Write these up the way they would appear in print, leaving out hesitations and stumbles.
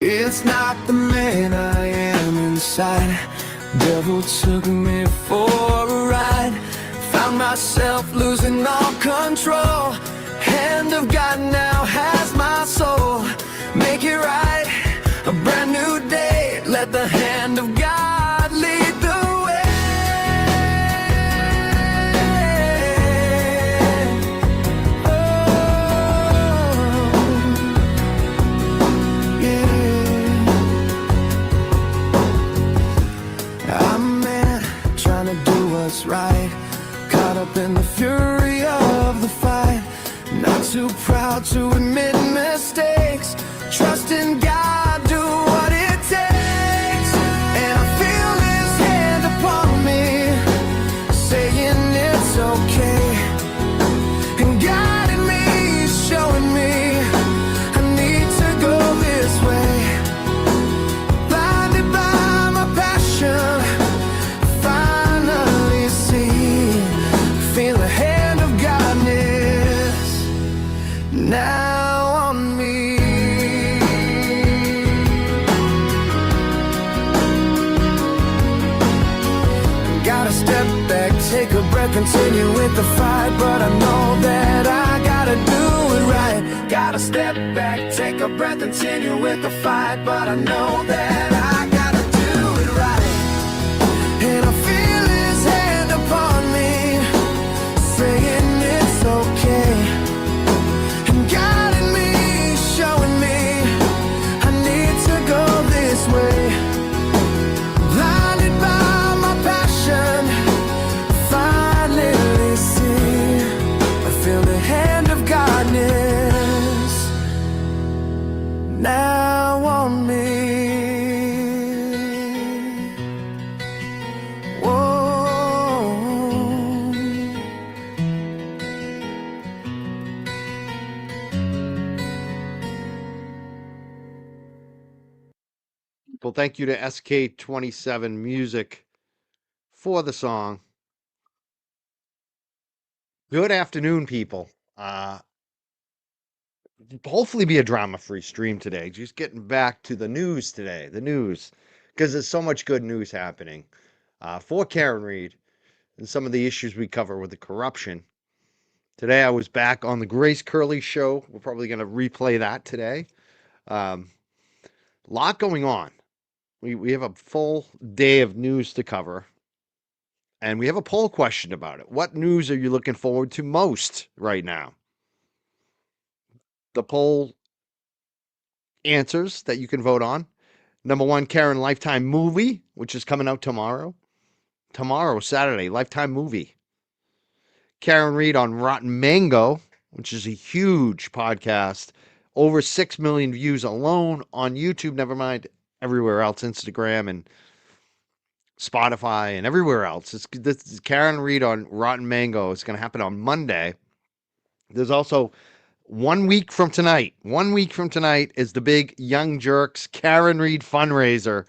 It's not the man I am inside. Devil took me for a ride. Found myself losing all control. Hand of God now has my soul. Make it right, a brand new day. Let the hand of God lead the way. Oh, yeah. I'm a man trying to do what's right. Caught up in the fury of the fight. Not too proud to admit mistakes. Trust in God, do what it takes. And I feel His hand upon me, saying it's okay. And guiding me, showing me I need to go this way. Blinded by my passion, finally see, feel the hand of godness now on me. Gotta step back, take a breath, continue with the fight. But I know that I gotta do it right. Gotta step back, take a breath, continue with the fight. But I know that I gotta do it right. And I feel His hand upon me, saying it's okay. And guiding me, showing me I need to go this way. Blinded by my passion, finally see, I feel the hand of godness now on me. Whoa. Well, thank you to SK27 Music for the song. Good afternoon, people. Hopefully be a drama-free stream today. Just getting back to the news today, because there's so much good news happening for Karen Reed and some of the issues we cover with the corruption. Today I was back on the Grace Curley show. We're probably going to replay that today. Lot going on. We have a full day of news to cover. And we have a poll question about it. What news are you looking forward to most right now? The poll answers that you can vote on. Number one, Karen Lifetime movie, which is coming out tomorrow. Tomorrow, Saturday, Lifetime movie. Karen Reed on Rotten Mango, which is a huge podcast. Over 6 million views alone on YouTube, never mind everywhere else, Instagram and Spotify and everywhere else. This is Karen Reed on Rotten Mango. It's going to happen on Monday. There's also 1 week from tonight. 1 week from tonight is the big Young Jerks Karen Reed fundraiser.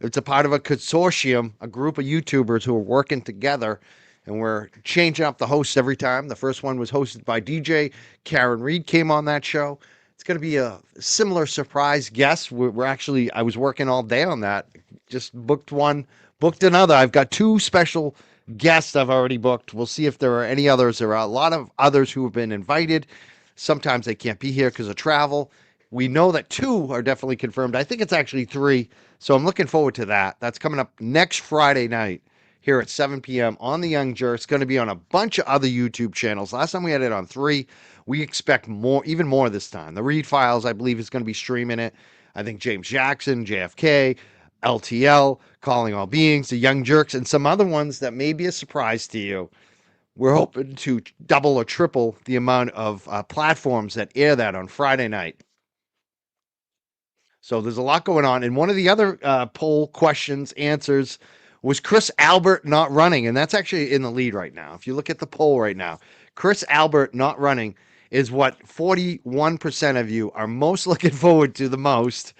It's a part of a consortium, a group of YouTubers who are working together, and we're changing up the hosts every time. The first one was hosted by DJ. Karen Reed came on that show. It's going to be a similar surprise guest. I was working all day on that. Just booked one, booked another. I've got 2 special guests I've already booked. We'll see if there are any others. There are a lot of others who have been invited. Sometimes they can't be here because of travel. We know that 2 are definitely confirmed. I think it's actually 3. So I'm looking forward to that. That's coming up next Friday night here at 7 p.m. on the Young Jerk. It's going to be on a bunch of other YouTube channels. Last time we had it on 3. We expect more, even more this time. The Reed Files, I believe, is going to be streaming it. I think James Jackson, JFK, LTL, Calling All Beings, the Young Jerks, and some other ones that may be a surprise to you. We're hoping to double or triple the amount of platforms that air that on Friday night. So there's a lot going on. And one of the other poll questions, answers, was Chris Albert not running. And that's actually in the lead right now. If you look at the poll right now, Chris Albert not running is what 41% of you are most looking forward to the most,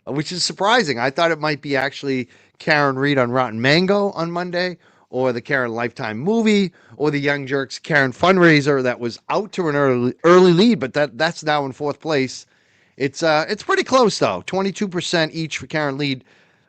which is surprising. I thought it might be actually Karen Reed on Rotten Mango on Monday, or the Karen Lifetime movie, or the Young Jerks Karen fundraiser that was out to an early lead, but that's now in 4th place. It's pretty close though. 22% each for Karen Reed,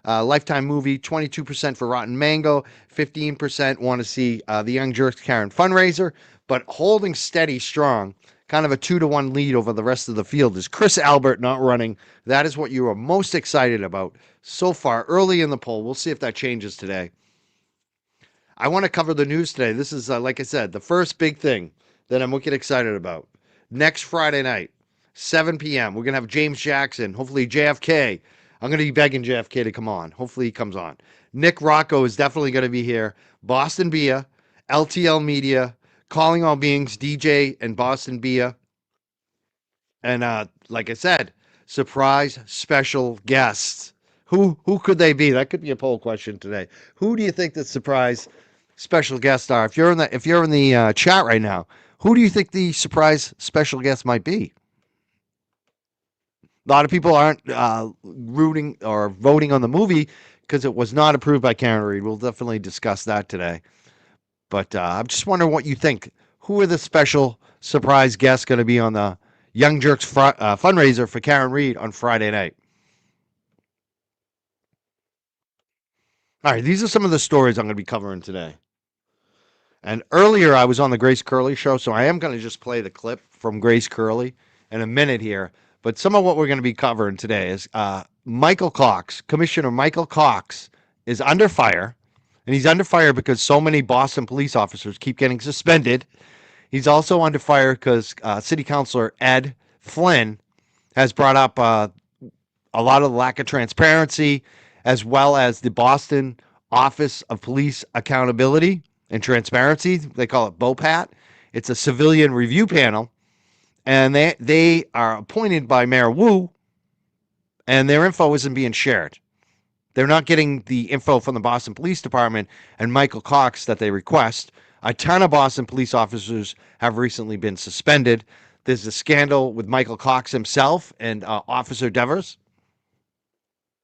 Lifetime movie. 22% for Rotten Mango. 15% want to see the Young Jerks Karen fundraiser. But holding steady, strong, kind of a 2-to-1 lead over the rest of the field is Chris Albert not running. That is what you are most excited about so far early in the poll. We'll see if that changes today. I want to cover the news today. This is, like I said, the first big thing that I'm wicked excited about. Next Friday night, 7 p.m., we're going to have James Jackson, hopefully JFK. I'm going to be begging JFK to come on. Hopefully he comes on. Nick Rocco is definitely going to be here. Boston Bia, LTL Media, Calling All Beings, DJ and Boston Bia. And like I said, surprise special guests. Who could they be? That could be a poll question today. Who do you think the surprise special guests are? If you're in the chat right now, who do you think the surprise special guest might be? A lot of people aren't rooting or voting on the movie because it was not approved by Karen Reed. We'll definitely discuss that today. But I'm just wondering what you think. Who are the special surprise guests going to be on the Young Jerks fundraiser for Karen Reed on Friday night? All right, these are some of the stories I'm going to be covering today. And earlier I was on the Grace Curley show, so I am going to just play the clip from Grace Curley in a minute here. But some of what we're going to be covering today is Michael Cox, Commissioner Michael Cox, is under fire. And he's under fire because so many Boston police officers keep getting suspended. He's also under fire because City Councilor Ed Flynn has brought up a lot of the lack of transparency, as well as the Boston Office of Police Accountability and Transparency. They call it BOPAT. It's a civilian review panel, and they are appointed by Mayor Wu, and their info isn't being shared. They're not getting the info from the Boston Police Department and Michael Cox that they request. A ton of Boston police officers have recently been suspended. There's a scandal with Michael Cox himself and Officer Devers.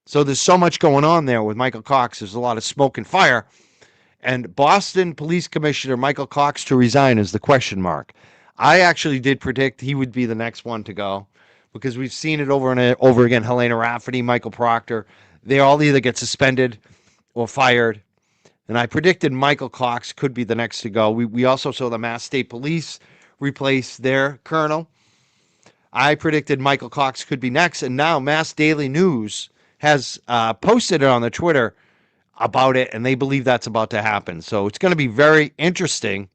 So there's so much going on there with Michael Cox. There's a lot of smoke and fire. And Boston Police Commissioner Michael Cox to resign is the question mark. I actually did predict he would be the next one to go because we've seen it over and over again. Helena Rafferty, Michael Proctor, they all either get suspended or fired. And I predicted Michael Cox could be the next to go. We also saw the Mass State Police replace their colonel. I predicted Michael Cox could be next. And now Mass Daily News has posted it on the Twitter about it, and they believe that's about to happen. So it's going to be very interesting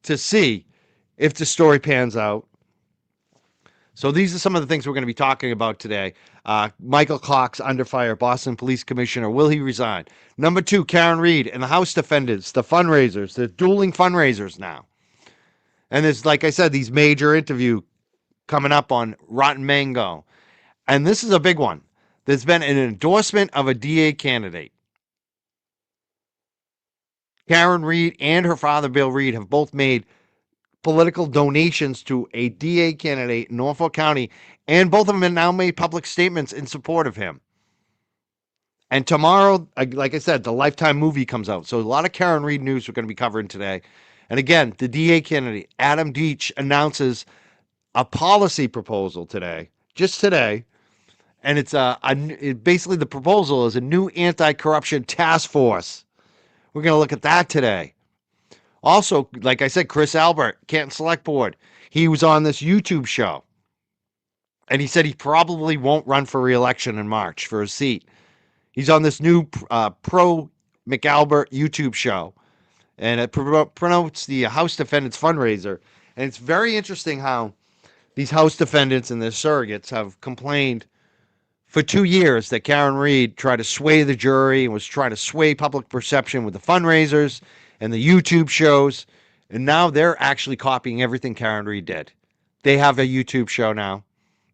to see if the story pans out. So these are some of the things we're going to be talking about today. Michael Cox under fire, Boston Police Commissioner. Will he resign? Number 2, Karen Reed and the House defendants, the fundraisers. They're dueling fundraisers now. And there's, like I said, these major interview coming up on Rotten Mango. And this is a big one. There's been an endorsement of a DA candidate. Karen Reed and her father, Bill Reed, have both made political donations to a DA candidate in Norfolk County, and both of them have now made public statements in support of him. And tomorrow, like I said, the Lifetime movie comes out. So a lot of Karen Reed news we're going to be covering today. And again, the DA candidate, Adam Deitch, announces a policy proposal today, just today. And it's basically the proposal is a new anti-corruption task force. We're going to look at that today. Also, like I said, Chris Albert, Canton Select Board, he was on this YouTube show. And he said he probably won't run for re-election in March for his seat. He's on this new pro McAlbert YouTube show. And it promotes the House Defendants fundraiser. And it's very interesting how these House defendants and their surrogates have complained for 2 years that Karen Reed tried to sway the jury and was trying to sway public perception with the fundraisers and the YouTube shows. And now they're actually copying everything Karen Reed did. They have a YouTube show now.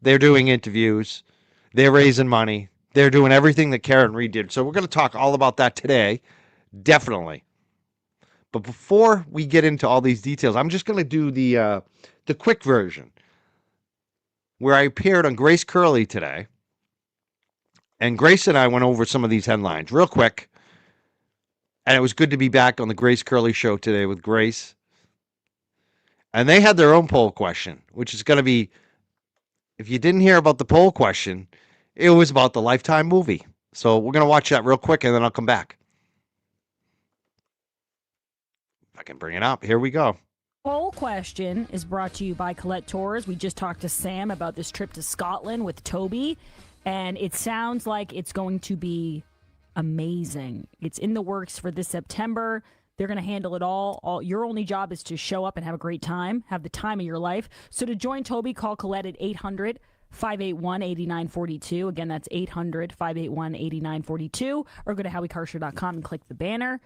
They're doing interviews. They're raising money. They're doing everything that Karen Reed did. So we're going to talk all about that today. Definitely. But before we get into all these details, I'm just going to do the quick version where I appeared on Grace Curley today. And Grace and I went over some of these headlines real quick. And it was good to be back on the Grace Curley show today with Grace. And they had their own poll question, which is going to be if you didn't hear about the poll question, it was about the Lifetime movie. So we're going to watch that real quick, and then I'll come back. If I can bring it up. Here we go. Poll question is brought to you by Colette Tours. We just talked to Sam about this trip to Scotland with Toby, and it sounds like it's going to be amazing. It's in the works for this September. They're going to handle it all. Your only job is to show up and have a great time, have the time of your life. So to join Toby, call Colette at 800-581-8942. Again, that's 800-581-8942. Or go to howiecarter.com and click the banner.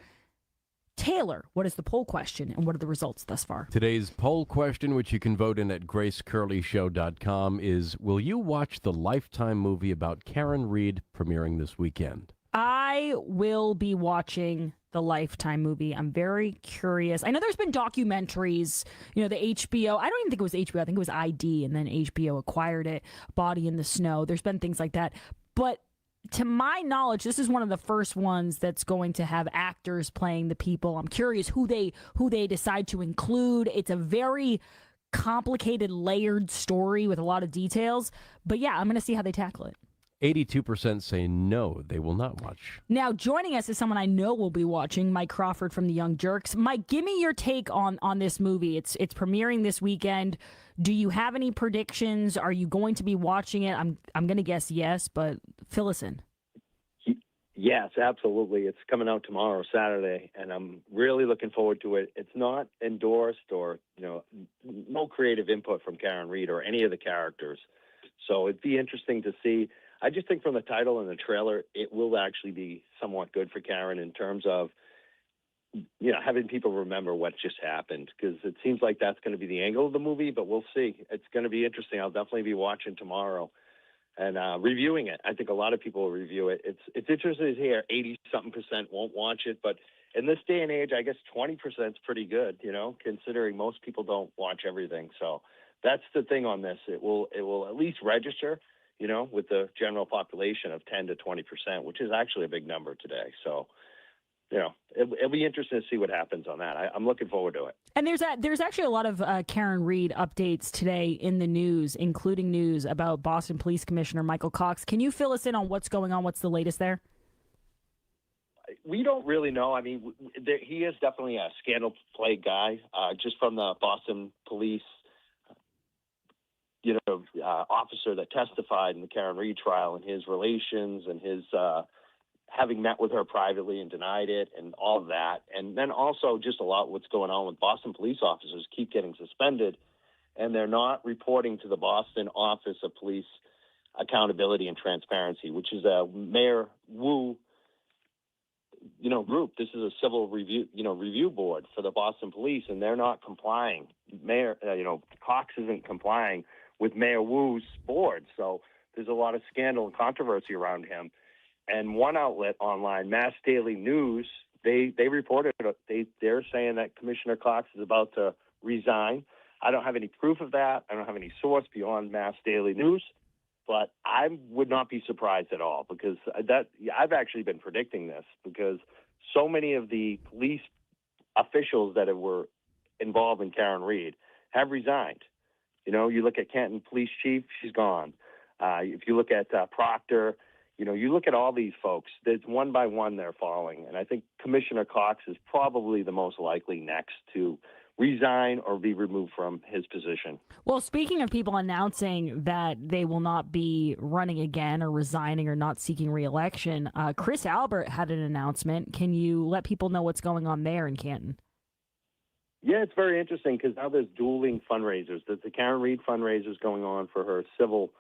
Taylor, what is the poll question and what are the results thus far? Today's poll question, which you can vote in at gracecurleyshow.com, is will you watch the Lifetime movie about Karen Reed premiering this weekend? I will be watching the Lifetime movie. I'm very curious. I know there's been documentaries, the HBO. I don't even think it was HBO. I think it was ID, and then HBO acquired it, Body in the Snow. There's been things like that. But to my knowledge, this is one of the first ones that's going to have actors playing the people. I'm curious who they decide to include. It's a very complicated, layered story with a lot of details. But yeah, I'm going to see how they tackle it. 82% say no, they will not watch. Now, joining us is someone I know will be watching, Mike Crawford from the Young Jerks. Mike, give me your take on this movie. It's premiering this weekend. Do you have any predictions? Are you going to be watching it? I'm going to guess yes, but fill us in. Yes, absolutely. It's coming out tomorrow, Saturday, and I'm really looking forward to it. It's not endorsed or, no creative input from Karen Reed or any of the characters. So it'd be interesting to see. I just think from the title and the trailer, it will actually be somewhat good for Karen in terms of, having people remember what just happened, because it seems like that's going to be the angle of the movie, but we'll see. It's going to be interesting. I'll definitely be watching tomorrow and reviewing it. I think a lot of people will review it. It's interesting to hear 80-something% won't watch it, but in this day and age, I guess 20% is pretty good, considering most people don't watch everything. So that's the thing on this. It will at least register, with the general population of 10 to 20%, which is actually a big number today. So, it'll be interesting to see what happens on that. I'm looking forward to it. And there's actually a lot of Karen Reed updates today in the news, including news about Boston Police Commissioner Michael Cox. Can you fill us in on what's going on? What's the latest there? We don't really know. I mean, he is definitely a scandal-plagued guy, just from the Boston Police officer that testified in the Karen Reed trial and his relations and his having met with her privately and denied it and all of that. And then also just a lot what's going on with Boston police officers keep getting suspended, and they're not reporting to the Boston Office of Police Accountability and Transparency, which is a Mayor Wu group. This is a civil review board for the Boston Police, and they're not complying. Mayor, Cox isn't complying with Mayor Wu's board. So there's a lot of scandal and controversy around him. And one outlet online, Mass Daily News, they reported they're saying that Commissioner Cox is about to resign. I don't have any proof of that. I don't have any source beyond Mass Daily News, but I would not be surprised at all, because I've actually been predicting this, because so many of the police officials that were involved in Karen Reed have resigned. You look at Canton Police Chief, she's gone. If you look at Proctor, you look at all these folks, there's one by one they're falling. And I think Commissioner Cox is probably the most likely next to resign or be removed from his position. Well, speaking of people announcing that they will not be running again or resigning or not seeking re-election, Chris Albert had an announcement. Can you let people know what's going on there in Canton? Yeah, it's very interesting, because now there's dueling fundraisers. There's the Karen Reed fundraisers going on for her civil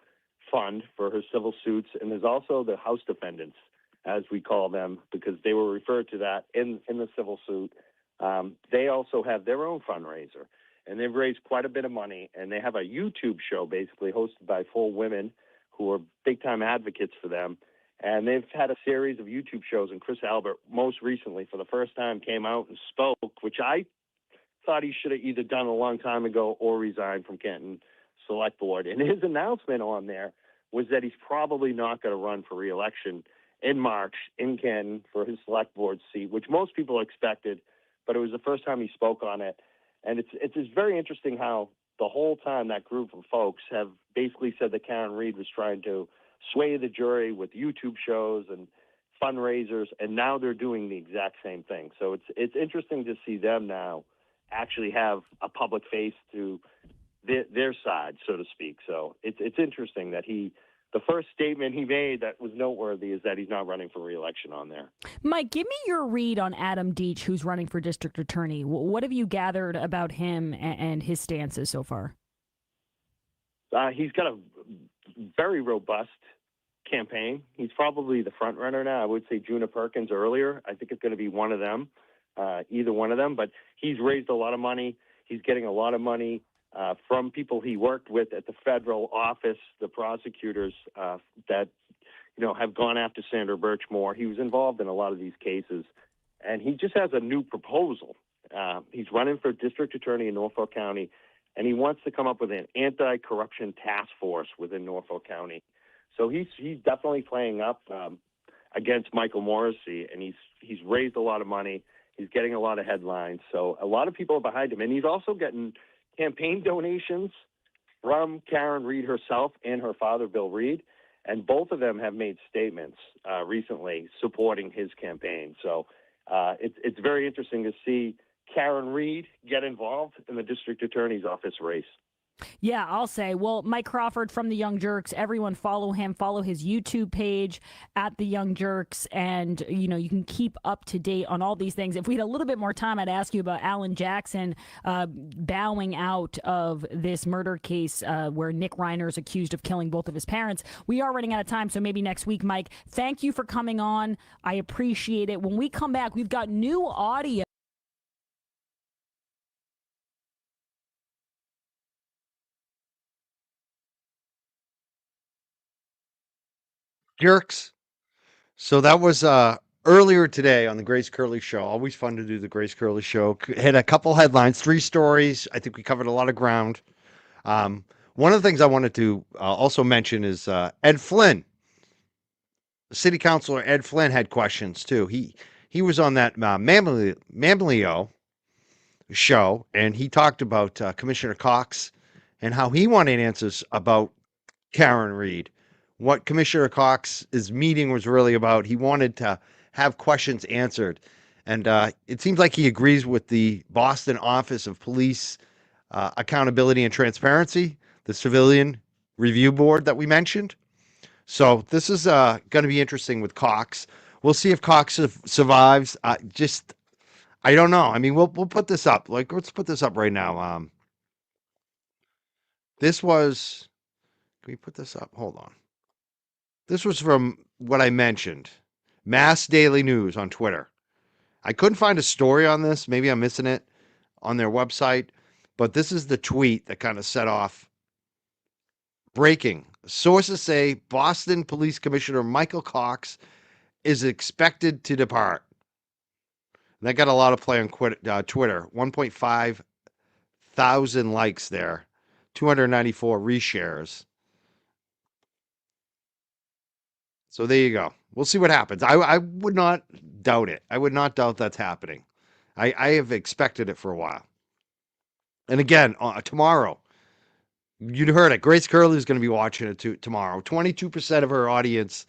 fund, for her civil suits, and there's also the House defendants, as we call them, because they were referred to that in the civil suit. They also have their own fundraiser, and they've raised quite a bit of money, and they have a YouTube show basically hosted by 4 women who are big-time advocates for them. And they've had a series of YouTube shows, and Chris Albert, most recently, for the first time, came out and spoke, which I thought he should have either done a long time ago or resigned from Canton Select Board. And his announcement on there was that he's probably not going to run for re-election in March in Canton for his Select Board seat, which most people expected, but it was the first time he spoke on it. And it's very interesting how the whole time that group of folks have basically said that Karen Reed was trying to sway the jury with YouTube shows and fundraisers, and now they're doing the exact same thing. So it's interesting to see them now actually have a public face to their side, so to speak. So it's interesting that the first statement he made that was noteworthy is that he's not running for re-election on there. Mike, give me your read on Adam Deitch, who's running for district attorney. What have you gathered about him and his stances so far? He's got a very robust campaign. He's probably the front runner now. I would say Juna Perkins earlier. I think it's going to be one of them, either one of them. But he's raised a lot of money. He's getting a lot of money from people he worked with at the federal office, the prosecutors that have gone after Sandra Birchmore. He was involved in a lot of these cases, and he just has a new proposal. He's running for district attorney in Norfolk County, and he wants to come up with an anti-corruption task force within Norfolk County. So he's definitely playing up against Michael Morrissey, and he's raised a lot of money. He's getting a lot of headlines. So a lot of people are behind him, and he's also getting campaign donations from Karen Reed herself and her father, Bill Reed, and both of them have made statements recently supporting his campaign. So it's very interesting to see Karen Reed get involved in the district attorney's office race. Yeah, I'll say. Well, Mike Crawford from the Young Jerks, everyone follow him, follow his YouTube page at the Young Jerks, and you can keep up to date on all these things. If we had a little bit more time, I'd ask you about Alan Jackson bowing out of this murder case where Nick Reiner is accused of killing both of his parents. We are running out of time, so maybe next week, Mike. Thank you for coming on. I appreciate it. When we come back, we've got new audio. Jerks. So that was earlier today on the Grace Curley Show. Always fun to do the Grace Curley Show. Had a couple headlines, 3 stories. I think we covered a lot of ground. One of the things I wanted to also mention is Ed Flynn. City Councilor Ed Flynn had questions too. He was on that Mamleo show, and he talked about Commissioner Cox and how he wanted answers about Karen Reed. What Commissioner Cox's meeting was really about. He wanted to have questions answered. And it seems like he agrees with the Boston Office of Police Accountability and Transparency, the civilian review board that we mentioned. So this is going to be interesting with Cox. We'll see if Cox survives. I don't know. I mean, we'll put this up. Let's put this up right now. This was, can we put this up? Hold on. This was from what I mentioned, Mass Daily News on Twitter. I couldn't find a story on this. Maybe I'm missing it on their website. But this is the tweet that kind of set off. Breaking. Sources say Boston Police Commissioner Michael Cox is expected to depart. And that got a lot of play on Twitter. 1.5 thousand likes there. 294 reshares. So there you go. We'll see what happens. I would not doubt it. I would not doubt that's happening. I have expected it for a while. And again, tomorrow, you heard it. Grace Curley is going to be watching it tomorrow. 22% of her audience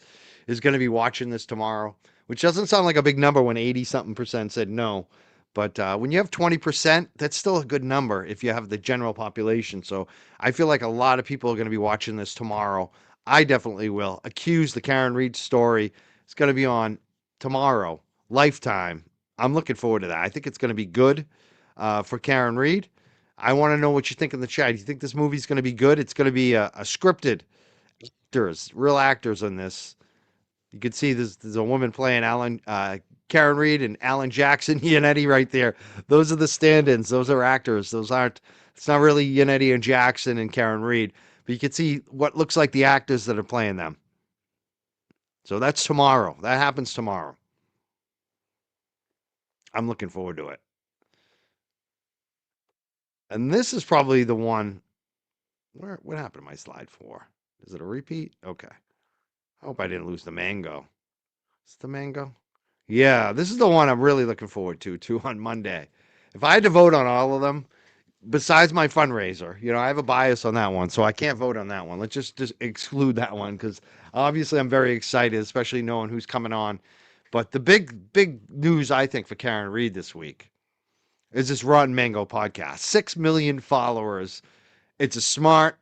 is going to be watching this tomorrow, which doesn't sound like a big number when 80-something% said no. But when you have 20%, that's still a good number if you have the general population. So I feel like a lot of people are going to be watching this tomorrow. I definitely will. Accuse the Karen Reed story. It's going to be on tomorrow, Lifetime. I'm looking forward to that. I think it's going to be good for Karen Reed. I want to know what you think in the chat. Do you think this movie's going to be good? It's going to be a scripted actors, real actors in this. You can see there's a woman playing Karen Reed and Alan Jackson, Yannetti right there. Those are the stand-ins. Those are actors. It's not really Yannetti and Jackson and Karen Reed. But you can see what looks like the actors that are playing them. So that's tomorrow. That happens tomorrow. I'm looking forward to it. And this is probably the one. What happened to my slide 4? Is it a repeat? Okay. I hope I didn't lose the mango. Is it the mango? Yeah, this is the one I'm really looking forward to on Monday. If I had to vote on all of them, besides my fundraiser, I have a bias on that one, so I can't vote on that one. Let's just exclude that one because obviously I'm very excited, especially knowing who's coming on. But the big news I think for Karen Reed this week is this Rotten Mango podcast. 6 million followers. It's a smart,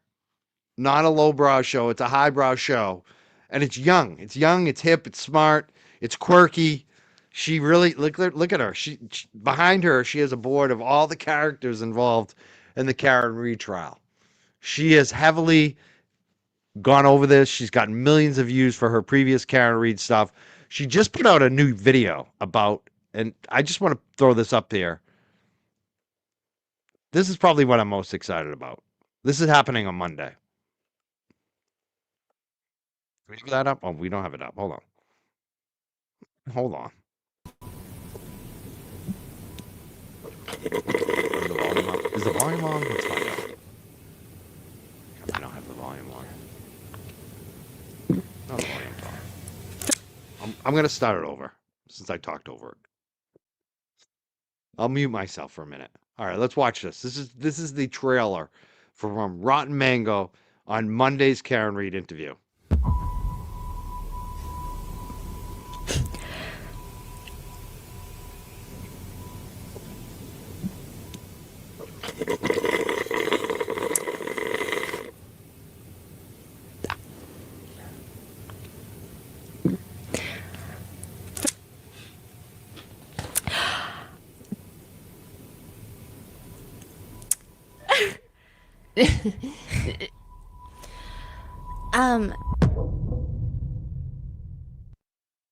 not a lowbrow show. It's a highbrow show, and it's young. It's young. It's hip. It's smart. It's quirky. She really look at her. She behind her. She has a board of all the characters involved in the Karen Reed trial. She has heavily gone over this. She's gotten millions of views for her previous Karen Reed stuff. She just put out a new video about, and I just want to throw this up here. This is probably what I'm most excited about. This is happening on Monday. Do we have that up? Oh, we don't have it up. Hold on. Hold on. Is the volume up? Is the volume on? Let's find out. I don't have the volume on. No, the volume's on. I'm going to start it over since I talked over it. I'll mute myself for a minute. All right, let's watch this. This is the trailer from Rotten Mango on Monday's Karen Reed interview.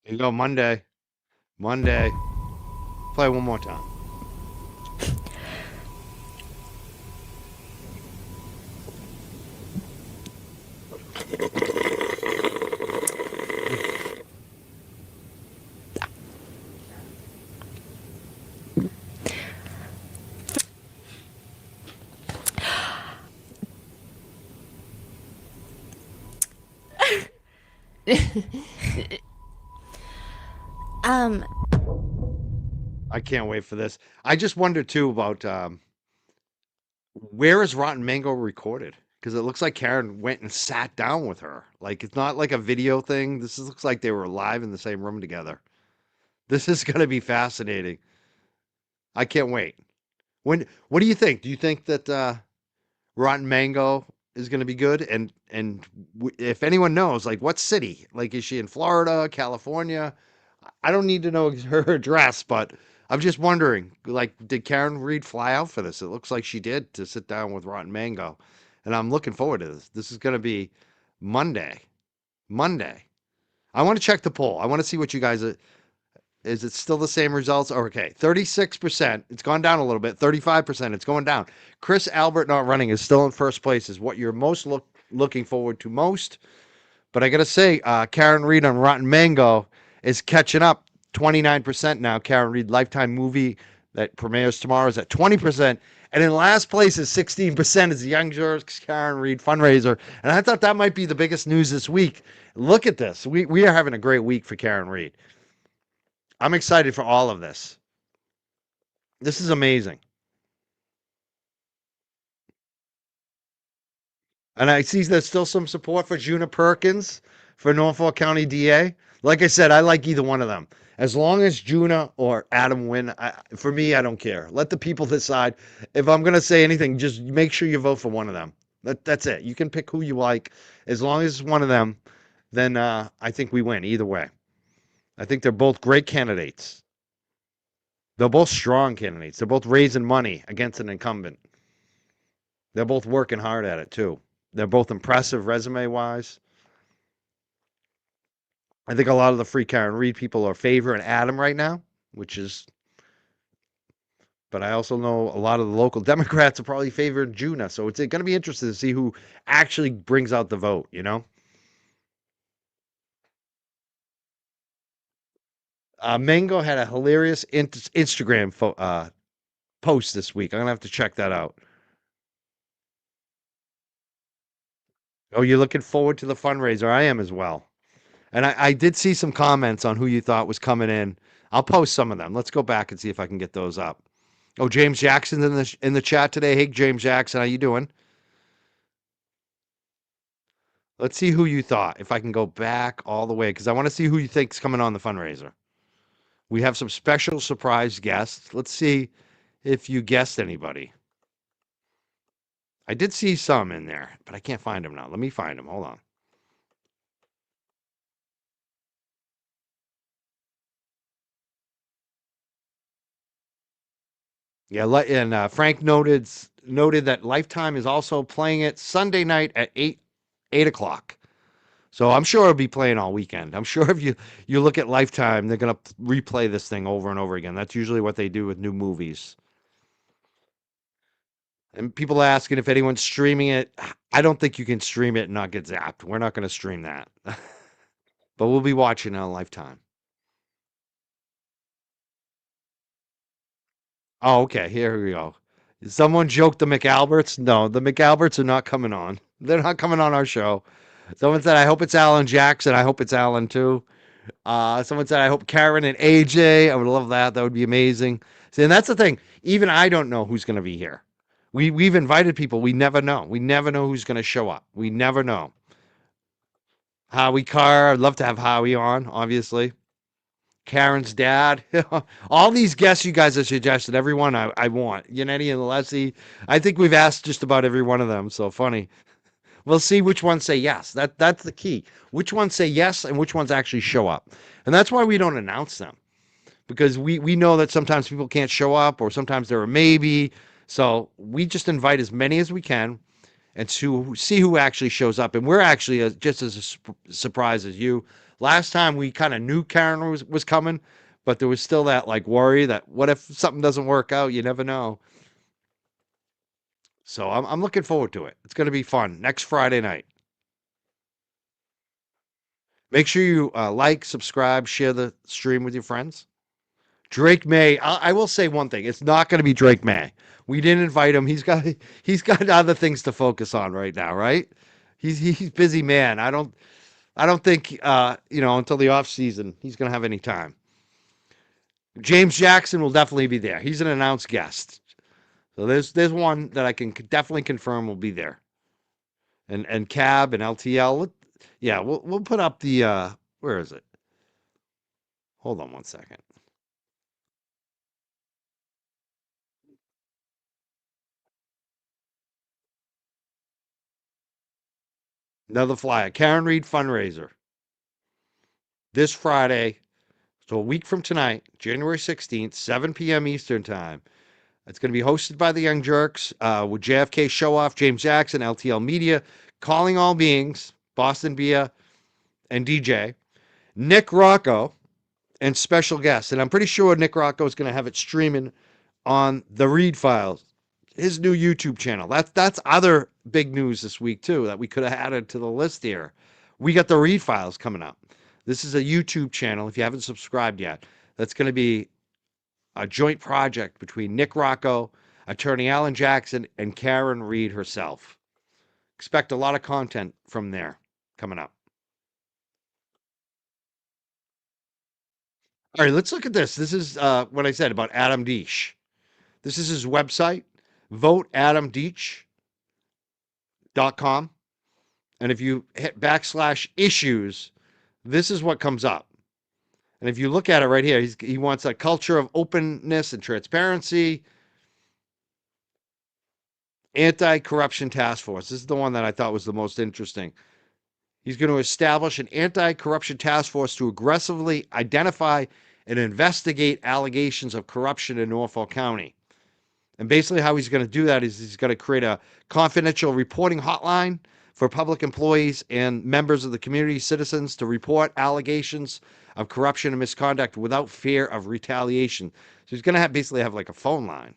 Here you go, Monday. Monday. Play one more time. I can't wait for this. I just wonder too about where is Rotten Mango recorded? Because it looks like Karen went and sat down with her. Like it's not like a video thing. Looks like they were live in the same room together. This is going to be fascinating. I can't wait. What do you think? Do you think that Rotten Mango is going to be good? And if anyone knows, like what city? Like is she in Florida, California? I don't need to know her address, but I'm just wondering, like, did Karen Reed fly out for this? It looks like she did to sit down with Rotten Mango. And I'm looking forward to this. This is going to be Monday. Monday. I want to check the poll. I want to see what you guys are. Is it still the same results? Okay, 36%. It's gone down a little bit. 35%. It's going down. Chris Albert not running is still in first place. Is what you're most looking forward to most. But I got to say, Karen Reed on Rotten Mango is catching up. 29% now. Karen Reed Lifetime movie that premieres tomorrow is at 20%. And in last place is 16% is the Young Jerks Karen Reed fundraiser. And I thought that might be the biggest news this week. Look at this. We are having a great week for Karen Reed. I'm excited for all of this. This is amazing. And I see there's still some support for Juna Perkins for Norfolk County DA. Like I said, I like either one of them. As long as Juna or Adam win, for me, I don't care. Let the people decide. If I'm going to say anything, just make sure you vote for one of them. That's it. You can pick who you like. As long as it's one of them, then I think we win either way. I think they're both great candidates. They're both strong candidates. They're both raising money against an incumbent. They're both working hard at it, too. They're both impressive resume-wise. I think a lot of the Free Karen Reed people are favoring Adam right now, which is... But I also know a lot of the local Democrats are probably favoring Juna, so it's going to be interesting to see who actually brings out the vote, you know? Mango had a hilarious Instagram post this week. I'm going to have to check that out. Oh, you're looking forward to the fundraiser. I am as well. And I did see some comments on who you thought was coming in. I'll post some of them. Let's go back and see if I can get those up. Oh, James Jackson's in the chat today. Hey, James Jackson, how you doing? Let's see who you thought. If I can go back all the way, because I want to see who you think's coming on the fundraiser. We have some special surprise guests. Let's see if you guessed anybody. I did see some in there, but I can't find them now. Let me find them. Hold on. Yeah, and Frank noted that Lifetime is also playing it Sunday night at 8 o'clock. So I'm sure it'll be playing all weekend. I'm sure if you look at Lifetime, they're gonna replay this thing over and over again. That's usually what they do with new movies. And people asking if anyone's streaming it. I don't think you can stream it and not get zapped. We're not going to stream that. But we'll be watching it on Lifetime. Oh, okay. Here we go. Someone joked the McAlberts. No, the McAlberts are not coming on. They're not coming on our show. Someone said, I hope it's Alan Jackson. I hope it's Alan too. Someone said, I hope Karen and AJ. I would love that. That would be amazing. See, and that's the thing. Even I don't know who's going to be here. We've invited people. We never know. We never know who's going to show up. We never know. Howie Carr. I'd love to have Howie on, obviously. Karen's dad. All these guests you guys have suggested, everyone I want. Yannetti and Leslie. I think we've asked just about every one of them. So funny. We'll see which ones say yes. That's the key. Which ones say yes and which ones actually show up. And that's why we don't announce them. Because we know that sometimes people can't show up or sometimes they're a maybe. So we just invite as many as we can and to see who actually shows up. And we're actually just as surprised as you. Last time we kind of knew Karen was coming, but there was still that like worry that what if something doesn't work out? You never know. So I'm looking forward to it. It's going to be fun next Friday night. Make sure you like, subscribe, share the stream with your friends. Drake May. I will say one thing. It's not going to be Drake May. We didn't invite him. He's got other things to focus on right now, right? He's busy man. I don't think until the off season he's going to have any time. James Jackson will definitely be there. He's an announced guest. So there's one that I can definitely confirm will be there. And Cab and LTL. Yeah, we'll put up the where is it? Hold on one second. Another flyer. Karen Reed fundraiser. This Friday, so a week from tonight, January 16th, 7 p.m. Eastern Time. It's going to be hosted by the Young Jerks with JFK Show Off, James Jackson, LTL Media, Calling All Beings, Boston Bia, and DJ, Nick Rocco, and special guests. And I'm pretty sure Nick Rocco is going to have it streaming on the Reed Files, his new YouTube channel. That's other big news this week, too, that we could have added to the list here. We got the Reed Files coming up. This is a YouTube channel, if you haven't subscribed yet, that's going to be a joint project between Nick Rocco, attorney Alan Jackson, and Karen Reed herself. Expect a lot of content from there coming up. All right, let's look at this. This is what I said about Adam Deitch. This is his website, voteadamdeitch.com. And if you hit /issues, this is what comes up. And if you look at it right here, he wants a culture of openness and transparency. Anti-Corruption Taskforce. This is the one that I thought was the most interesting. He's going to establish an anti-corruption task force to aggressively identify and investigate allegations of corruption in Norfolk County. And basically how he's going to do that is he's going to create a confidential reporting hotline for public employees and members of the community, citizens, to report allegations of corruption and misconduct without fear of retaliation. So he's going to basically have like a phone line.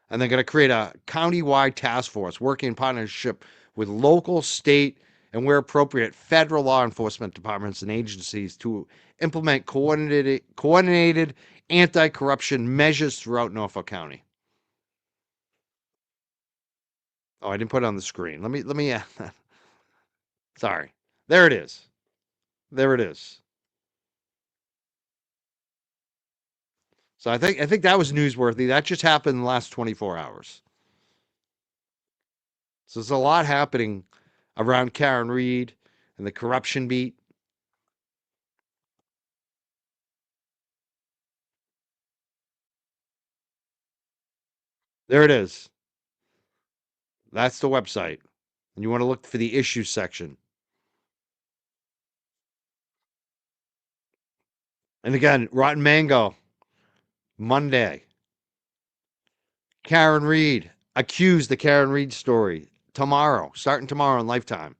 And they're going to create a county-wide task force working in partnership with local, state, and where appropriate, federal law enforcement departments and agencies to implement coordinated anti-corruption measures throughout Norfolk County. Oh, I didn't put it on the screen. Let me sorry. There it is. There it is. So I think that was newsworthy. That just happened in the last 24 hours. So there's a lot happening around Karen Reed and the corruption beat. There it is. That's the website. And you want to look for the issues section. And again, Rotten Mango, Monday. Karen Reed, accused the Karen Reed story. Tomorrow, starting tomorrow on Lifetime.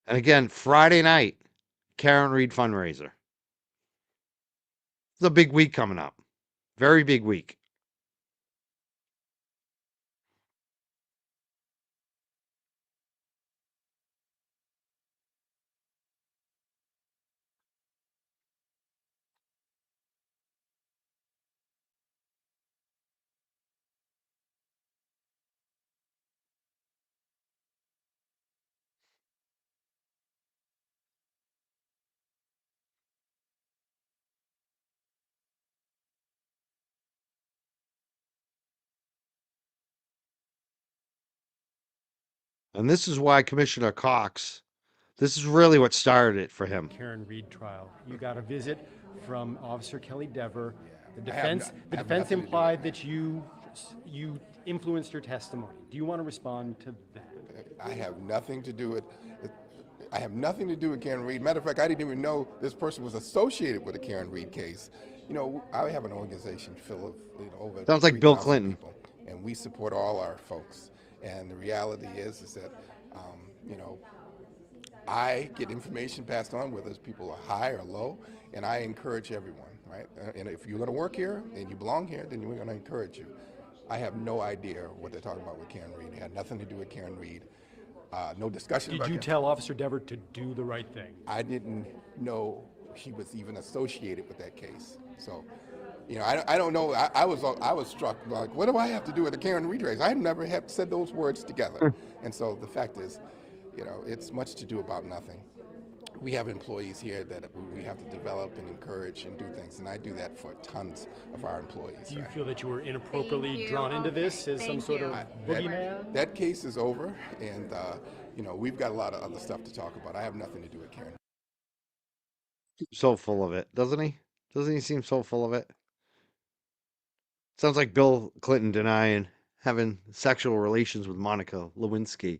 And again, Friday night, Karen Reed fundraiser. It's a big week coming up. Very big week. And this is why Commissioner Cox, this is really what started it for him. Karen Reed trial. You got a visit from Officer Kelly Dever. The I have defense, no- the I have defense nothing to do with implied that you influenced her testimony. Do you want to respond to that? I have nothing to do with. I have nothing to do with Karen Reed. Matter of fact, I didn't even know this person was associated with the Karen Reed case. You know, I have an organization full of over. Sounds like Bill 3,000 Clinton. people, and we support all our folks. And the reality is that, you know, I get information passed on, whether people are high or low, and I encourage everyone, right? And if you're going to work here and you belong here, then we're going to encourage you. I have no idea what they're talking about with Karen Reed. It had nothing to do with Karen Reed. No discussion Did about you Karen. tell Officer Dever to do the right thing? I didn't know he was even associated with that case. So, you know, I don't know. I was struck, like, what do I have to do with the Karen Reed case? I never have said those words together. And so the fact is, you know, it's much to do about nothing. We have employees here that we have to develop and encourage and do things, and I do that for tons of our employees. Do you right? feel that you were inappropriately Thank you. drawn into this as some Thank sort you. of boogeyman? That case is over, and you know, we've got a lot of other stuff to talk about. I have nothing to do with Karen. So full of it, doesn't he? Doesn't he seem so full of it? Sounds like Bill Clinton denying having sexual relations with Monica Lewinsky.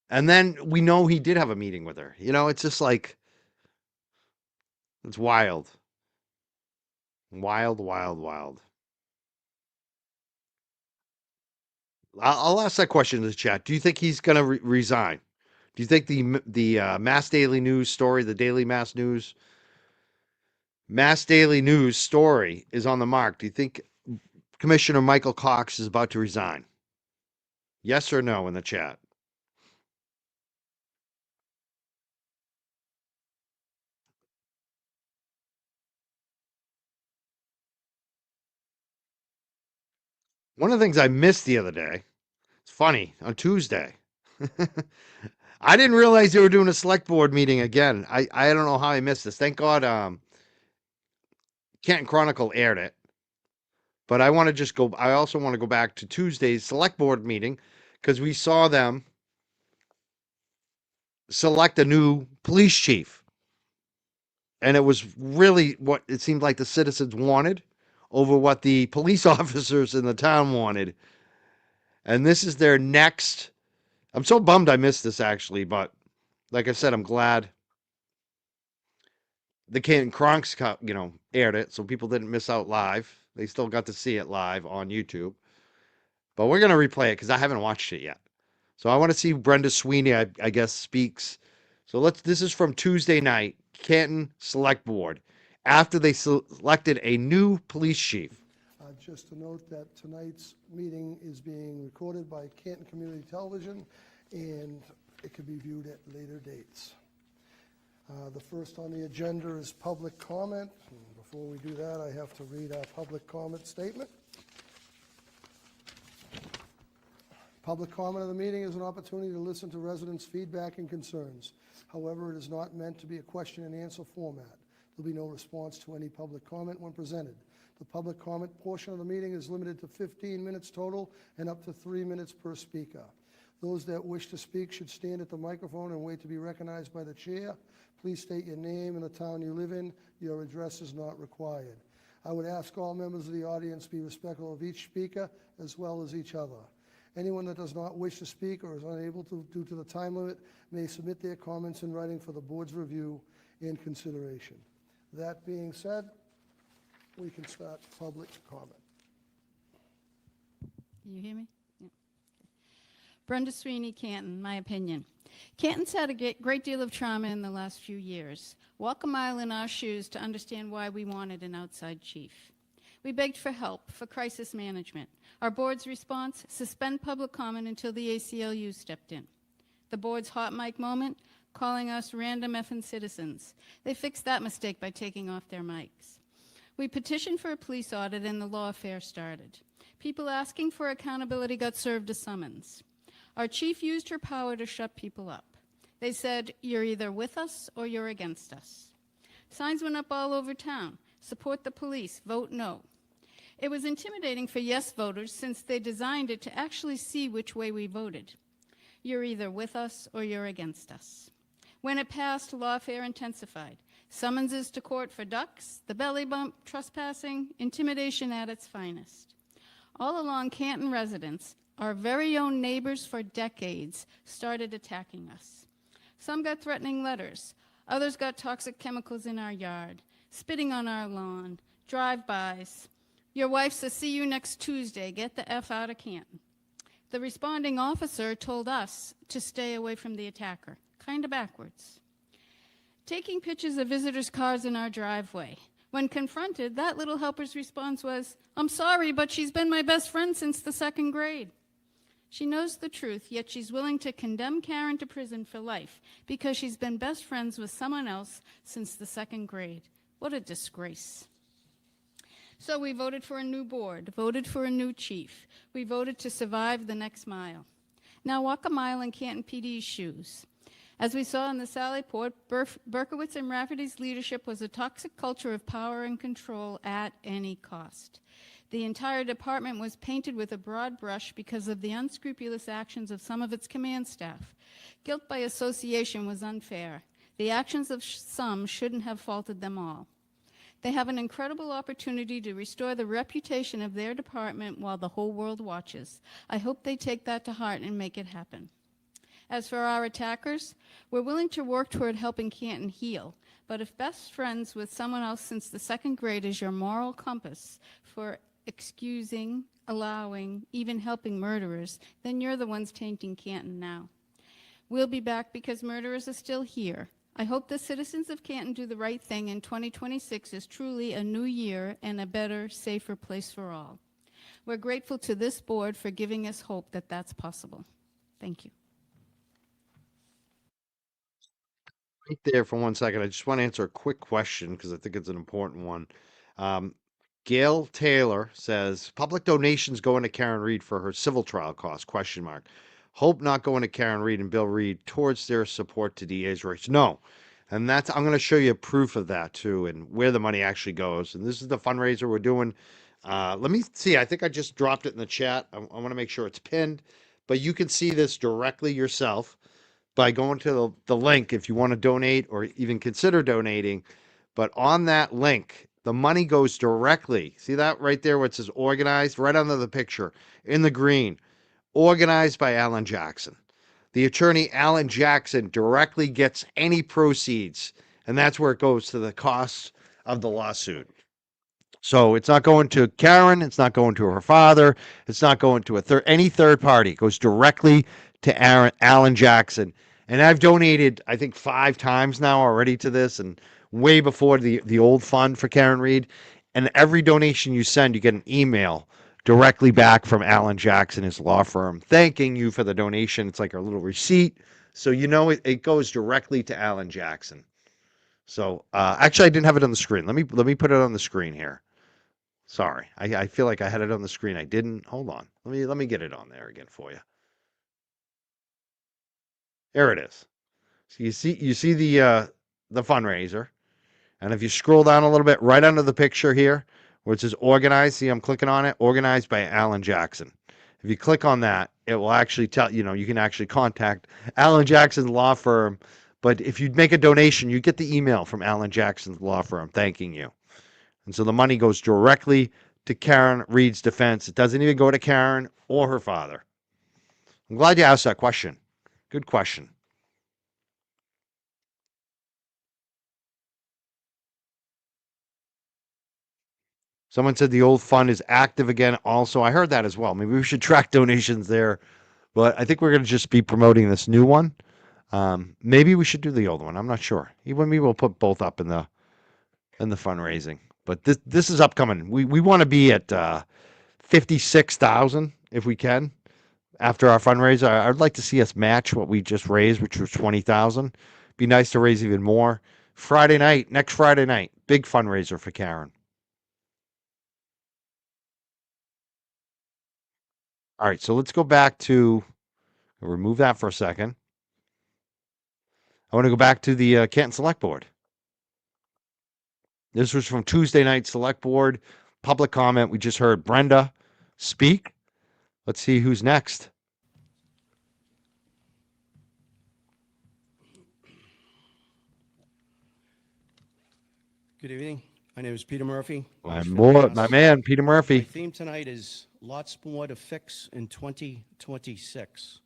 And then we know he did have a meeting with her. You know, it's just like, it's wild. Wild, wild, wild. I'll ask that question in the chat. Do you think he's going to resign? Do you think the Mass Daily News story, the Daily Mass Daily News story is on the mark? Do you think Commissioner Michael Cox is about to resign? Yes or no in the chat? One of the things I missed the other day, it's funny, on Tuesday. I didn't realize they were doing a select board meeting again. I don't know how I missed this. Thank God Canton Chronicle aired it. But I want to just go, I also want to go back to Tuesday's select board meeting because we saw them select a new police chief. And it was really what it seemed like the citizens wanted over what the police officers in the town wanted. And this is their next. I'm so bummed I missed this actually, but like I said, I'm glad the Canton Cronks, aired it, so people didn't miss out live. They still got to see it live on YouTube. But we're gonna replay it because I haven't watched it yet. So I want to see Brenda Sweeney, I guess, speaks. So this is from Tuesday night, Canton Select Board, after they selected a new police chief. Just to note that tonight's meeting is being recorded by Canton Community Television, and it can be viewed at later dates. The first on the agenda is public comment. And before we do that, I have to read our public comment statement. Public comment of the meeting is an opportunity to listen to residents' feedback and concerns. However, it is not meant to be a question and answer format. There'll be no response to any public comment when presented. The public comment portion of the meeting is limited to 15 minutes total and up to 3 minutes per speaker. Those that wish to speak should stand at the microphone and wait to be recognized by the chair. Please state your name and the town you live in. Your address is not required. I would ask all members of the audience be respectful of each speaker as well as each other. Anyone that does not wish to speak or is unable to due to the time limit may submit their comments in writing for the board's review and consideration. That being said, we can start public comment. Can you hear me? Yeah. Brenda Sweeney, Canton, my opinion. Canton's had a great deal of trauma in the last few years. Walk a mile in our shoes to understand why we wanted an outside chief. We begged for help, for crisis management. Our board's response, suspend public comment until the ACLU stepped in. The board's hot mic moment, calling us random effing citizens. They fixed that mistake by taking off their mics. We petitioned for a police audit and the lawfare started. People asking for accountability got served a summons. Our chief used her power to shut people up. They said, you're either with us or you're against us. Signs went up all over town. Support the police, vote no. It was intimidating for yes voters since they designed it to actually see which way we voted. You're either with us or you're against us. When it passed, lawfare intensified. Summonses to court for ducks, the belly bump, trespassing, intimidation at its finest. All along, Canton residents, our very own neighbors for decades, started attacking us. Some got threatening letters. Others got toxic chemicals in our yard, spitting on our lawn, drive-bys. Your wife says, see you next Tuesday. Get the F out of Canton. The responding officer told us to stay away from the attacker, kind of backwards. Taking pictures of visitors' cars in our driveway. When confronted, that little helper's response was, I'm sorry, but she's been my best friend since the 2nd grade. She knows the truth, yet she's willing to condemn Karen to prison for life because she's been best friends with someone else since the 2nd grade. What a disgrace. So we voted for a new board, voted for a new chief. We voted to survive the next mile. Now walk a mile in Canton PD's shoes. As we saw in the Sally Port, Berkowitz and Rafferty's leadership was a toxic culture of power and control at any cost. The entire department was painted with a broad brush because of the unscrupulous actions of some of its command staff. Guilt by association was unfair. The actions of some shouldn't have faulted them all. They have an incredible opportunity to restore the reputation of their department while the whole world watches. I hope they take that to heart and make it happen. As for our attackers, we're willing to work toward helping Canton heal, but if best friends with someone else since the 2nd grade is your moral compass for excusing, allowing, even helping murderers, then you're the ones tainting Canton now. We'll be back because murderers are still here. I hope the citizens of Canton do the right thing and 2026 is truly a new year and a better, safer place for all. We're grateful to this board for giving us hope that that's possible. Thank you. Right there for 1 second. I just want to answer a quick question because I think it's an important one. Gail Taylor says, public donations going to Karen Reed for her civil trial costs, ? Hope not going to Karen Reed and Bill Reed towards their support to DA's race. No. And that's, I'm going to show you proof of that too and where the money actually goes. And this is the fundraiser we're doing. Let me see. I think I just dropped it in the chat. I want to make sure it's pinned, but you can see this directly yourself by going to the link if you want to donate or even consider donating. But on that link, the money goes directly. See that right there where it says organized, right under the picture in the green. Organized by Alan Jackson. The attorney, Alan Jackson, directly gets any proceeds, and that's where it goes to the costs of the lawsuit. So it's not going to Karen, it's not going to her father, it's not going to any third party. It goes directly to Alan Jackson. And I've donated, I think, 5 times now already to this, and way before the old fund for Karen Reed. And every donation you send, you get an email directly back from Alan Jackson, his law firm, thanking you for the donation. It's like a little receipt. So you know it goes directly to Alan Jackson. So actually, I didn't have it on the screen. Let me put it on the screen here. Sorry, I feel like I had it on the screen. I didn't. Hold on. Let me get it on there again for you. There it is. So you see the fundraiser, And if you scroll down a little bit, right under the picture here, where it says organized, see I'm clicking on it, organized by Alan Jackson. If you click on that, it will actually tell, you can actually contact Alan Jackson's law firm. But if you make a donation, you get the email from Alan Jackson's law firm thanking you. And so the money goes directly to Karen Reed's defense. It doesn't even go to Karen or her father. I'm glad you asked that question. Good question. Someone said the old fund is active again also. I heard that as well. Maybe we should track donations there. But I think we're going to just be promoting this new one. Maybe we should do the old one. I'm not sure. Maybe we'll put both up in the fundraising. But this is upcoming. We want to be at 56,000 if we can after our fundraiser. I'd like to see us match what we just raised, which was 20,000. Be nice to raise even more. Next Friday night, big fundraiser for Karen. All right, so let's go back to, remove that for a second. I want to go back to the Canton Select Board. This was from Tuesday night Select Board. Public comment. We just heard Brenda speak. Let's see who's next. Good evening. My name is Peter Murphy. My man, Peter Murphy. My theme tonight is lots more to fix in 2026.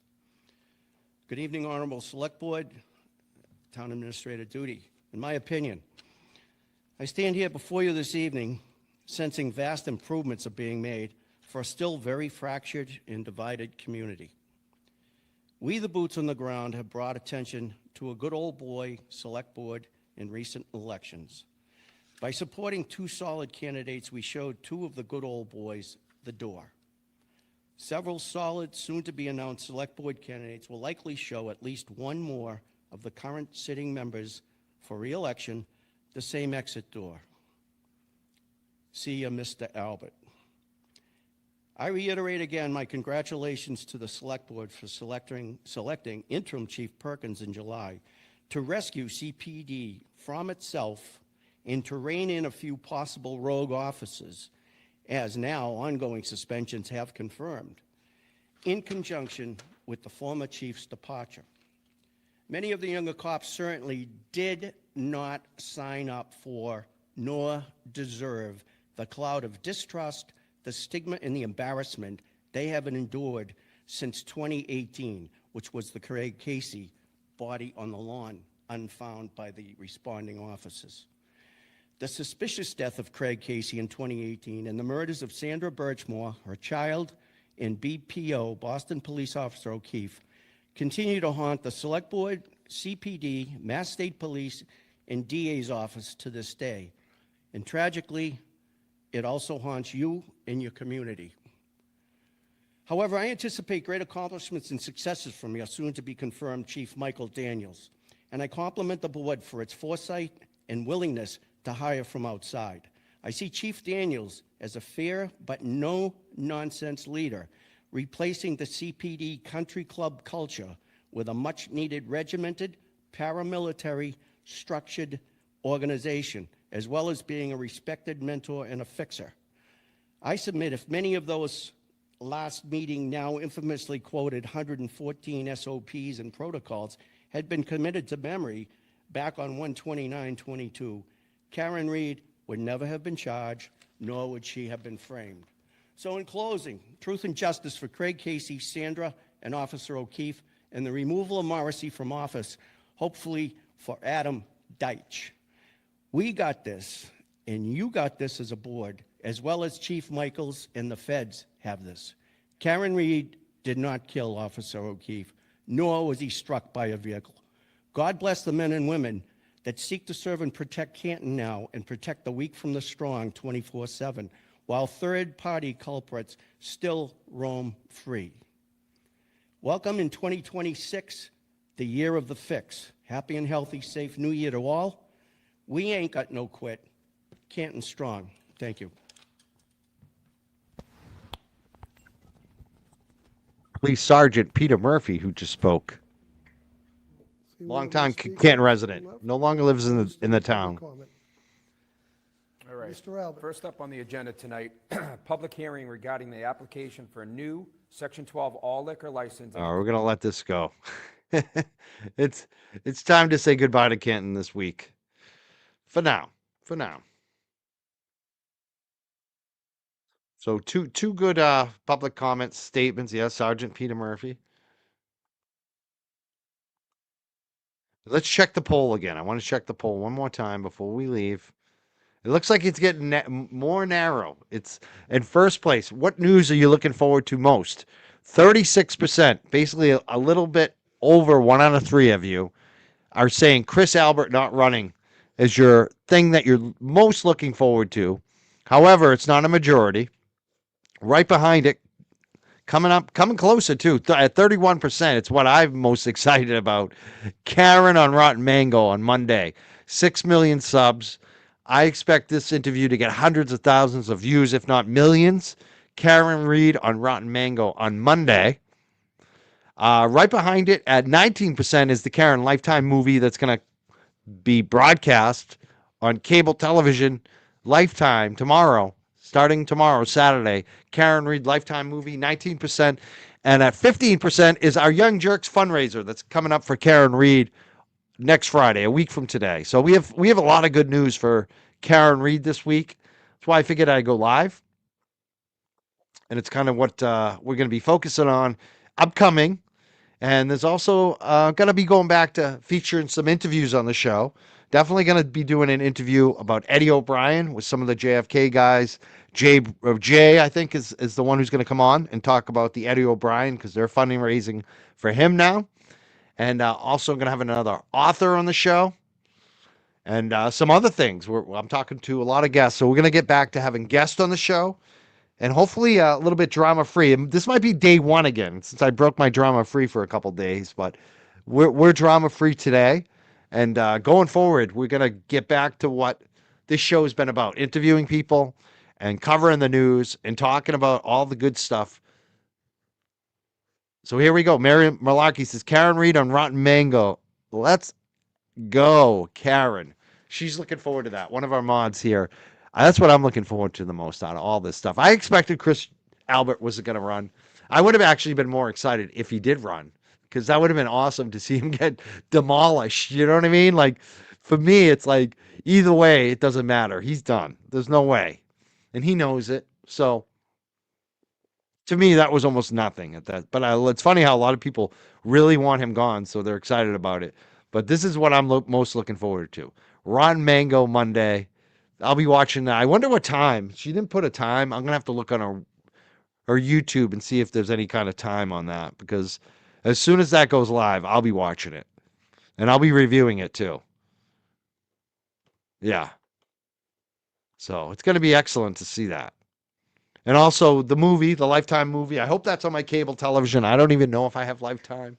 Good evening, Honorable Select Board, Town Administrator Duty. In my opinion, I stand here before you this evening sensing vast improvements are being made for a still very fractured and divided community. We, the boots on the ground, have brought attention to a good old boy Select Board in recent elections. By supporting two solid candidates, we showed two of the good old boys the door. Several solid, soon-to-be-announced Select Board candidates will likely show at least one more of the current sitting members for re-election the same exit door. See you, Mr. Albert. I reiterate again my congratulations to the Select Board for selecting Interim Chief Perkins in July to rescue CPD from itself and to rein in a few possible rogue officers, as now ongoing suspensions have confirmed, in conjunction with the former chief's departure. Many of the younger cops certainly did not sign up for nor deserve the cloud of distrust, the stigma, and the embarrassment they have endured since 2018, which was the Craig Casey body on the lawn unfound by the responding officers. The suspicious death of Craig Casey in 2018 and the murders of Sandra Birchmore, her child, and BPO, Boston Police Officer O'Keefe, continue to haunt the Select Board, CPD, Mass State Police, and DA's office to this day. And tragically, it also haunts you and your community. However, I anticipate great accomplishments and successes from your soon-to-be-confirmed Chief Michael Daniels, and I compliment the board for its foresight and willingness to hire from outside. I see Chief Daniels as a fair but no-nonsense leader, replacing the CPD country club culture with a much-needed regimented, paramilitary, structured organization, as well as being a respected mentor and a fixer. I submit if many of those last meeting now infamously quoted 114 SOPs and protocols had been committed to memory back on 1/29/22, Karen Reed would never have been charged, nor would she have been framed. So in closing, truth and justice for Craig Casey, Sandra, and Officer O'Keefe, and the removal of Morrissey from office, hopefully for Adam Deitch. We got this, and you got this as a board, as well as Chief Michaels and the feds have this. Karen Reed did not kill Officer O'Keefe, nor was he struck by a vehicle. God bless the men and women that seek to serve and protect Canton now and protect the weak from the strong 24/7, while third-party culprits still roam free. Welcome in 2026, the year of the fix. Happy and healthy, safe new year to all. We ain't got no quit. Canton strong. Thank you. Police Sergeant Peter Murphy, who just spoke. Longtime Canton resident. No longer lives in the town. Comment. right. Mr. Albert. First up on the agenda tonight, public hearing regarding the application for a new Section 12 all liquor license. Oh, we're gonna let this go. It's time to say goodbye to Canton this week. For now. For now. So two good public comment statements. Yes, Sergeant Peter Murphy. Let's check the poll again. I want to check the poll one more time before we leave. It looks like it's getting more narrow. It's in first place. What news are you looking forward to most? 36%, basically a little bit over 1 out of 3 of you, are saying Chris Albert not running is your thing that you're most looking forward to. However, it's not a majority. Right behind it, coming closer too, at 31%, it's what I'm most excited about. Karen on Rotten Mango on Monday. 6 million subs. I expect this interview to get hundreds of thousands of views, if not millions. Karen Reed on Rotten Mango on Monday. Right behind it at 19% is the Karen Lifetime movie that's going to be broadcast on cable television Lifetime tomorrow. Starting tomorrow, Saturday, Karen Reed Lifetime movie, 19%. And at 15% is our Young Jerks fundraiser that's coming up for Karen Reed next Friday, a week from today. So we have a lot of good news for Karen Reed this week. That's why I figured I'd go live. And it's kind of what we're going to be focusing on upcoming. And there's also going to be going back to featuring some interviews on the show. Definitely going to be doing an interview about Eddie O'Brien with some of the JFK guys. Jay, I think, is the one who's going to come on and talk about the Eddie O'Brien because they're funding raising for him now. And also going to have another author on the show. And some other things. I'm talking to a lot of guests. So we're going to get back to having guests on the show. And hopefully a little bit drama-free. And this might be day one again, since I broke my drama-free for a couple days. But we're drama-free today. And going forward, we're going to get back to what this show has been about. Interviewing people and covering the news and talking about all the good stuff. So here we go. Mary Malarkey says, Karen Reed on Rotten Mango. Let's go, Karen. She's looking forward to that. One of our mods here. That's what I'm looking forward to the most out of all this stuff. I expected Chris Albert was going to run. I would have actually been more excited if he did run, because that would have been awesome to see him get demolished. You know what I mean? Like, for me, it's like, either way, it doesn't matter. He's done. There's no way. And he knows it. So, to me, that was almost nothing at that. But it's funny how a lot of people really want him gone, so they're excited about it. But this is what I'm most looking forward to. Rotten Mango Monday. I'll be watching that. I wonder what time. She didn't put a time. I'm going to have to look on her YouTube and see if there's any kind of time on that. Because as soon as that goes live, I'll be watching it. And I'll be reviewing it too. Yeah. So it's going to be excellent to see that. And also the movie, the Lifetime movie. I hope that's on my cable television. I don't even know if I have Lifetime.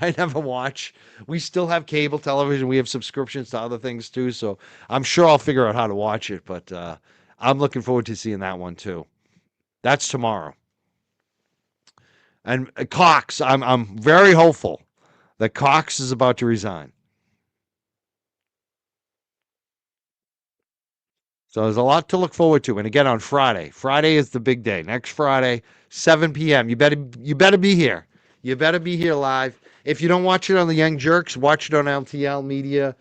I never watch. We still have cable television. We have subscriptions to other things too. So I'm sure I'll figure out how to watch it. But I'm looking forward to seeing that one too. That's tomorrow. And Cox, I'm very hopeful that Cox is about to resign. So there's a lot to look forward to. And again, on Friday. Friday is the big day. Next Friday, 7 p.m. You better be here. You better be here live. If you don't watch it on the Young Jerks, watch it on LTL Media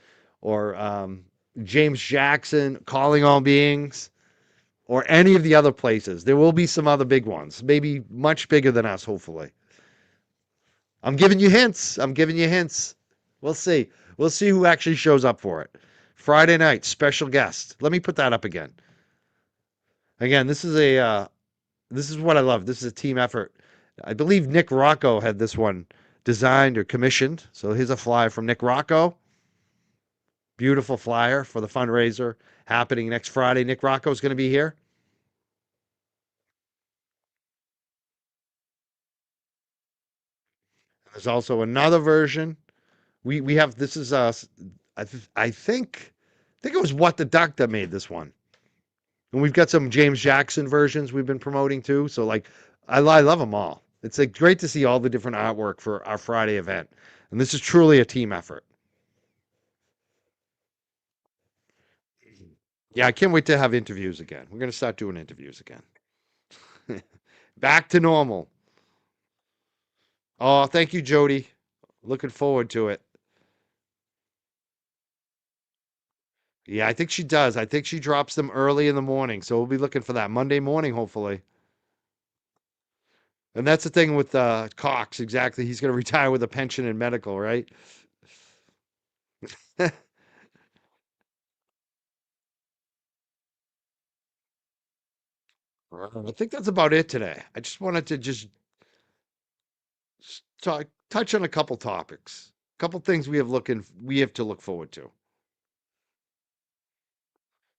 or James Jackson, Calling All Beings, or any of the other places. There will be some other big ones, maybe much bigger than us, hopefully. I'm giving you hints. We'll see. We'll see who actually shows up for it. Friday night, special guest. Let me put that up again. Again, this is what I love. This is a team effort. I believe Nick Rocco had this one designed or commissioned. So here's a flyer from Nick Rocco. Beautiful flyer for the fundraiser happening next Friday. Nick Rocco is going to be here. There's also another version. We have, this is I think it was What the Duck that made this one. And we've got some James Jackson versions we've been promoting too. So like, I love them all. It's like great to see all the different artwork for our Friday event. And this is truly a team effort. Yeah, I can't wait to have interviews again. We're going to start doing interviews again. Back to normal. Oh, thank you, Jody. Looking forward to it. Yeah, I think she does. I think she drops them early in the morning. So we'll be looking for that Monday morning, hopefully. And that's the thing with Cox. Exactly. He's going to retire with a pension and medical, right? I think that's about it today. I just wanted to just touch on a couple topics, a couple things we have to look forward to.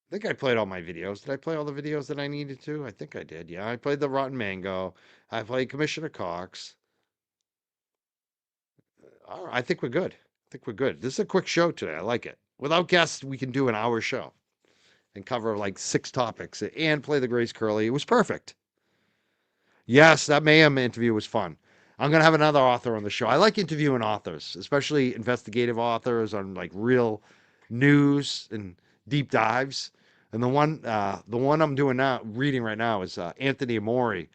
I think I played all my videos. Did I play all the videos that I needed to? I think I did. Yeah, I played the Rotten Mango. I played Commissioner Cox. All right, I think we're good. I think we're good. This is a quick show today. I like it. Without guests, we can do an hour show and cover like 6 topics and play the Grace Curley. It was perfect. Yes, that Mayhem interview was fun. I'm going to have another author on the show. I like interviewing authors, especially investigative authors on like real news and deep dives. And the one I'm doing now, reading right now, is Anthony Amori.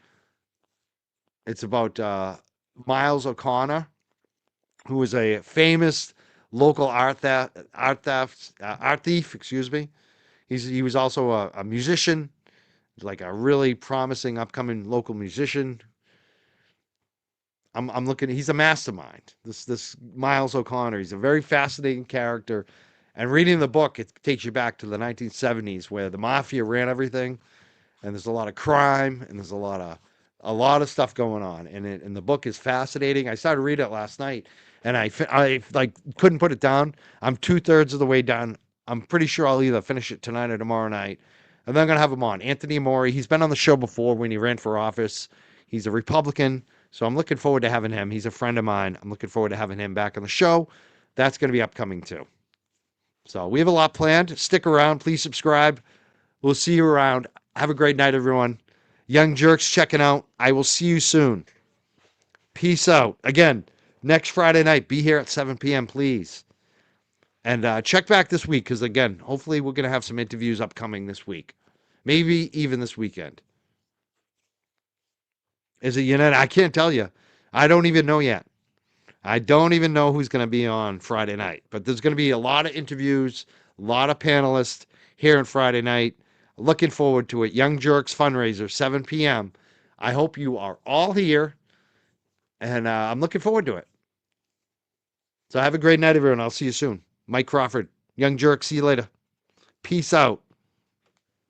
It's about Miles O'Connor, who was a famous local art thief. Excuse me. He was also a musician, like a really promising upcoming local musician. I'm looking. He's a mastermind. This Miles O'Connor. He's a very fascinating character. And reading the book, it takes you back to the 1970s where the mafia ran everything, and there's a lot of crime, and there's a lot of stuff going on. And the book is fascinating. I started reading it last night, and I like couldn't put it down. I'm 2/3 of the way done. I'm pretty sure I'll either finish it tonight or tomorrow night. And then I'm gonna have him on. Anthony Amori. He's been on the show before when he ran for office. He's a Republican, so I'm looking forward to having him. He's a friend of mine. I'm looking forward to having him back on the show. That's gonna be upcoming too. So we have a lot planned. Stick around. Please subscribe. We'll see you around. Have a great night, everyone. Young Jerks checking out. I will see you soon. Peace out. Again, next Friday night, be here at 7 p.m., please. And check back this week because, again, hopefully we're going to have some interviews upcoming this week. Maybe even this weekend. Is it United? I can't tell you. I don't even know yet. I don't even know who's going to be on Friday night. But there's going to be a lot of interviews, a lot of panelists here on Friday night. Looking forward to it. Young Jerks fundraiser, 7 p.m. I hope you are all here. And I'm looking forward to it. So have a great night, everyone. I'll see you soon. Mike Crawford, Young Jerks. See you later. Peace out.